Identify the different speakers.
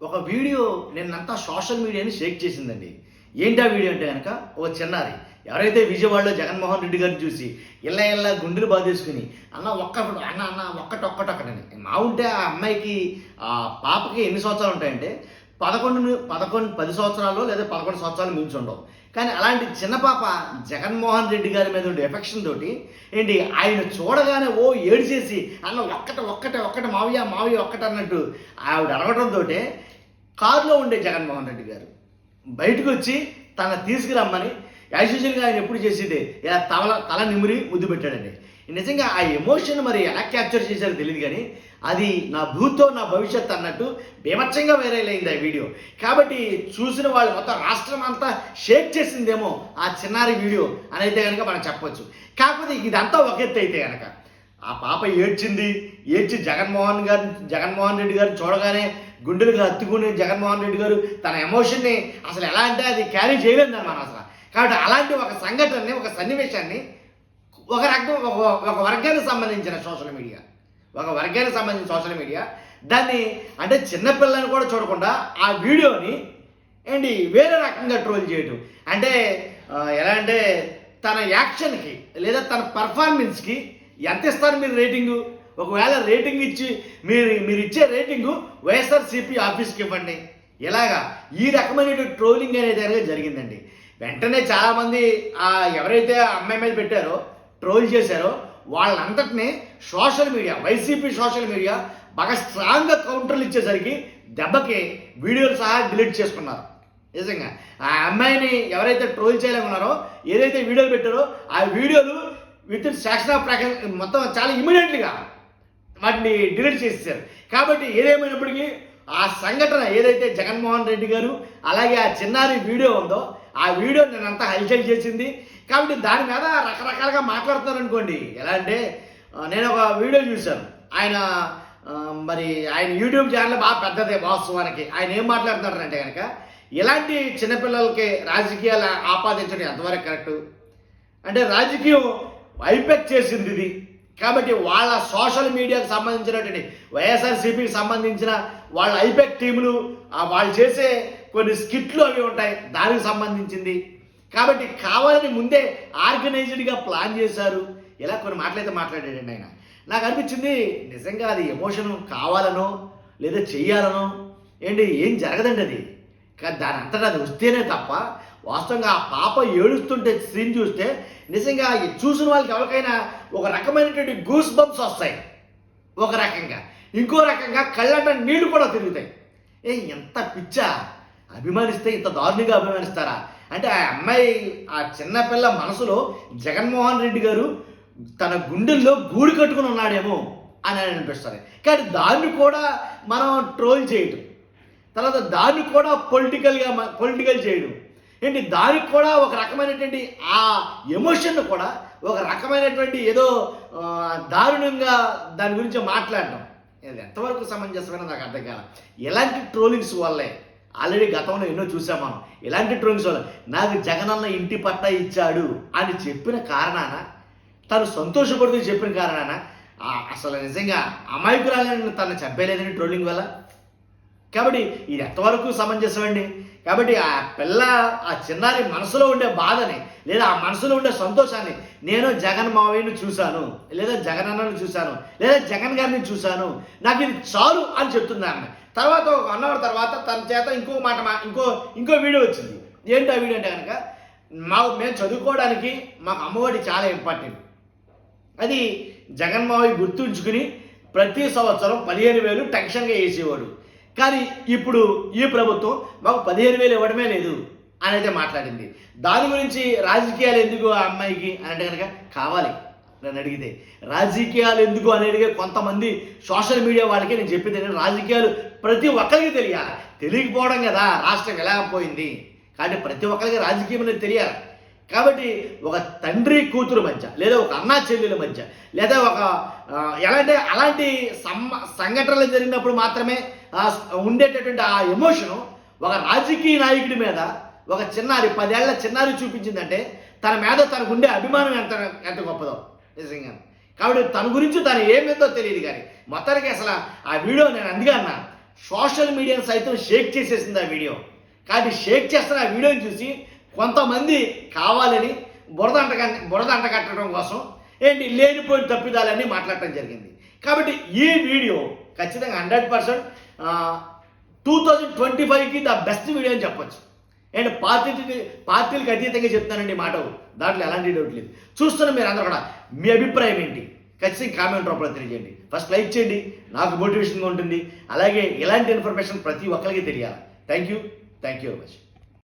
Speaker 1: ఒక వీడియో నిన్నంతా సోషల్ మీడియాని షేక్ చేసిందండి. ఏంటి ఆ వీడియో అంటే గనక ఒక చిన్నారి ఎవరైతే విజయవాడలో జగన్మోహన్ రెడ్డి గారిని చూసి ఇళ్ళ గుండెలు బాధేసుకుని అన్న అన్న ఒక్కటొక్కటొక్కటని మా ఉంటే ఆ అమ్మాయికి ఆ పాపకి ఎన్ని సంవత్సరాలు ఉంటాయంటే 10 సంవత్సరాలు లేదా 11 సంవత్సరాలు మించి ఉండవు. కానీ అలాంటి చిన్న పాప జగన్మోహన్ రెడ్డి గారి మీద ఉండే ఎఫెక్షన్ తోటి ఏంటి ఆయన చూడగానే ఓ ఏడ్చేసి అన్న ఒక్కటే మావయ్య ఒక్కట అన్నట్టు ఆవిడ అడగడంతో కారులో ఉండే జగన్మోహన్ రెడ్డి గారు బయటకు వచ్చి తన తీసుకురమ్మని యాజ్యూజువల్గా ఆయన ఎప్పుడు చేసేదే ఇలా తల నిమిరి ముద్దు పెట్టాడండి. నిజంగా ఆ ఎమోషన్ మరి ఎలా క్యాప్చర్ చేశారో తెలియదు, కానీ అది నా భూతో నా భవిష్యత్ అన్నట్టు బీభత్సంగా వైరల్ అయింది ఆ వీడియో. కాబట్టి చూసిన వాళ్ళు మొత్తం రాష్ట్రం అంతా షేక్ చేసిందేమో ఆ చిన్నారి వీడియో అని అయితే కనుక మనం చెప్పొచ్చు. కాకపోతే ఇదంతా ఒక ఎత్తు అయితే కనుక ఆ పాప ఏడ్చి జగన్మోహన్ రెడ్డి గారు చూడగానే గుండెలకు హత్తుకుని జగన్మోహన్ రెడ్డి గారు తన ఎమోషన్ని అసలు ఎలా అంటే అది క్యారీ చేయలేదన్నమాట అసలు. కాబట్టి అలాంటి ఒక సంఘటనని, ఒక సన్నివేశాన్ని ఒక వర్గానికి సంబంధించిన సోషల్ మీడియా దాన్ని అంటే చిన్నపిల్లని కూడా చూడకుండా ఆ వీడియోని ఏంటి వేరే రకంగా ట్రోల్ చేయడం. అంటే ఎలా అంటే తన యాక్షన్కి లేదా తన పర్ఫార్మెన్స్కి ఎంత ఇస్తారు మీరు రేటింగు? ఒకవేళ రేటింగ్ ఇచ్చి మీరు ఇచ్చే రేటింగు వైఎస్ఆర్సీపీ ఆఫీస్కి ఇవ్వండి. ఇలాగా ఈ రకమైన ట్రోలింగ్ అనేది జరిగిందండి. వెంటనే చాలామంది ఎవరైతే అమ్మాయి మీద పెట్టారో ట్రోల్ చేశారో వాళ్ళంతటినీ వైసీపీ సోషల్ మీడియా బాగా స్ట్రాంగ్గా కౌంటర్లు ఇచ్చేసరికి దెబ్బకి వీడియోలు సహా డిలీట్ చేసుకున్నారు. నిజంగా ఆ అమ్మాయిని ఎవరైతే ట్రోల్ చేయలేకున్నారో ఏదైతే వీడియోలు పెట్టారో ఆ వీడియోలు విత్ ఇన్ సెక్షన్ ఆఫ్ మొత్తం చాలా ఇమీడియట్లీగా వాటిని డిలీట్ చేసేసారు. కాబట్టి ఏదేమైనప్పటికీ ఆ సంఘటన ఏదైతే జగన్మోహన్ రెడ్డి గారు అలాగే ఆ చిన్నారి వీడియో ఉందో ఆ వీడియో నేనంతా హైలైట్ చేసింది. కాబట్టి దాని మీద రకరకాలుగా మాట్లాడుతున్నారు అనుకోండి. ఎలా అంటే నేను ఒక వీడియో చూశాను, ఆయన యూట్యూబ్ ఛానల్ బాగా పెద్దదే వాస్తవానికి. ఆయన ఏం మాట్లాడుతున్నారంటే కనుక ఇలాంటి చిన్నపిల్లలకి రాజకీయాలు ఆపాదించడం ఎంతవరకు కరెక్టు అంటే రాజకీయం హైపెక్ చేసింది ఇది. కాబట్టి వాళ్ళ సోషల్ మీడియాకు సంబంధించినటువంటి వైఎస్ఆర్సీపీకి సంబంధించిన వాళ్ళ హైపెక్ టీములు వాళ్ళు చేసే కొన్ని స్కిట్లు అవి ఉంటాయి, దానికి సంబంధించింది. కాబట్టి కావాలని ముందే ఆర్గనైజ్డ్గా ప్లాన్ చేశారు. ఇలా కొన్ని మాటలైతే మాట్లాడాడండి ఆయన. నాకు అనిపించింది నిజంగా అది ఎమోషన్ కావాలనో లేదా చెయ్యాలనో ఏం జరగదండి అది. కానీ దాని అంతటా అది వస్తేనే తప్ప వాస్తవంగా ఆ పాప ఏడుస్తుంటే సీన్ చూస్తే నిజంగా చూసిన వాళ్ళకి ఎవరికైనా ఒక రకమైనటువంటి గూస్ బంప్స్ వస్తాయి, ఒక రకంగా. ఇంకో రకంగా కళ్ళంట నీళ్లు కూడా తిరుగుతాయి. ఎంత పిచ్చా, అభిమానిస్తే ఇంత దారుణంగా అభిమానిస్తారా అంటే ఆ అమ్మాయి ఆ చిన్నపిల్ల మనసులో జగన్మోహన్ రెడ్డి గారు తన గుండెల్లో గూడు కట్టుకుని ఉన్నాడేమో అని అనిపిస్తారు. కానీ దాన్ని కూడా మనం ట్రోల్ చేయడం, తర్వాత దాన్ని కూడా పొలిటికల్ చేయడం దానికి కూడా ఒక రకమైనటువంటి ఆ ఎమోషన్ కూడా ఒక రకమైనటువంటి ఏదో దారుణంగా దాని గురించి మాట్లాడడం ఇది ఎంతవరకు సమంజసమైన నాకు అర్థం కాదు. ఎలాంటి ట్రోలింగ్స్ వల్లే ఆల్రెడీ గతంలో ఎన్నో చూసాం మనం. ఇలాంటి ట్రోలింగ్స్ వల్ల నాకు జగనన్న ఇంటి పట్టా ఇచ్చాడు అని చెప్పిన కారణాన, తను సంతోషపడుతూ చెప్పిన కారణాన అసలు నిజంగా అమాయకురాలని తను చంపేలేదని ట్రోలింగ్ వల్ల. కాబట్టి ఇది ఎంతవరకు సమంజసమండి? కాబట్టి ఆ పిల్ల ఆ చిన్నారి మనసులో ఉండే బాధని లేదా ఆ మనసులో ఉండే సంతోషాన్ని నేను జగన్ మావయ్యను చూశాను, లేదా జగనన్నను చూశాను, లేదా జగన్ గారిని చూశాను, నాకు ఇది చాలు అని చెప్తుంది ఆమె. తర్వాత ఒక 1 అవర్ తర్వాత తన చేత ఇంకో వీడియో వచ్చింది. ఏంటి ఆ వీడియో అంటే కనుక మేము చదువుకోవడానికి మాకు అమ్మఒడి చాలా ఇంపార్టెంట్, అది జగన్ మావయ్య గుర్తుంచుకుని ప్రతి సంవత్సరం 15,000 టెన్షన్గా వేసేవాడు. కానీ ఇప్పుడు ఈ ప్రభుత్వం మాకు 15,000 ఇవ్వడమే లేదు అని అయితే మాట్లాడింది. దాని గురించి రాజకీయాలు ఎందుకు ఆ అమ్మాయికి అని అంటే కనుక కావాలి. నన్ను అడిగితే రాజకీయాలు ఎందుకు అనేది కొంతమంది సోషల్ మీడియా వాళ్ళకి నేను చెప్పింది రాజకీయాలు ప్రతి ఒక్కరికి తెలియాలి. తెలియకపోవడం కదా రాష్ట్రం ఎలా పోయింది. కాబట్టి ప్రతి ఒక్కరికి రాజకీయం అనేది తెలియాలి. కాబట్టి ఒక తండ్రి కూతురు మధ్య లేదా ఒక అన్నా చెల్లెల మధ్య లేదా ఒక అలాంటి సంఘటనలు జరిగినప్పుడు మాత్రమే ఉండేటటువంటి ఆ ఎమోషను ఒక రాజకీయ నాయకుడి మీద ఒక చిన్నారి 10 ఏళ్ల చిన్నారి చూపించిందంటే తన మీద తనకు ఉండే అభిమానం ఎంత గొప్పదో నిజంగా. కాబట్టి తన గురించి తను ఏమేందో తెలియదు. కానీ మొత్తానికి అసలు ఆ వీడియో నేను అందుకే అన్నా సోషల్ మీడియాను సైతం షేక్ చేసేసింది ఆ వీడియో. కాబట్టి షేక్ చేస్తున్న ఆ వీడియోని చూసి కొంతమంది కావాలని బురద అంటగట్టడం కోసం లేనిపోయిన తప్పిదాలన్నీ మాట్లాడటం జరిగింది. కాబట్టి ఈ వీడియో ఖచ్చితంగా 100% 2025కి ద బెస్ట్ వీడియో అని చెప్పొచ్చు. అండ్ పార్టీలకు అతీతంగా చెప్తానండి మాట, దాంట్లో ఎలాంటి డౌట్ లేదు. చూస్తున్న మీరు అందరూ కూడా మీ అభిప్రాయం ఏంటి ఖచ్చితంగా కామెంట్ రూపంలో తెలియజేయండి. ఫస్ట్ లైక్ చేయండి, నాకు మోటివేషన్గా ఉంటుంది. అలాగే ఇలాంటి ఇన్ఫర్మేషన్ ప్రతి ఒక్కరికి తెలియాలి. Thank you very much.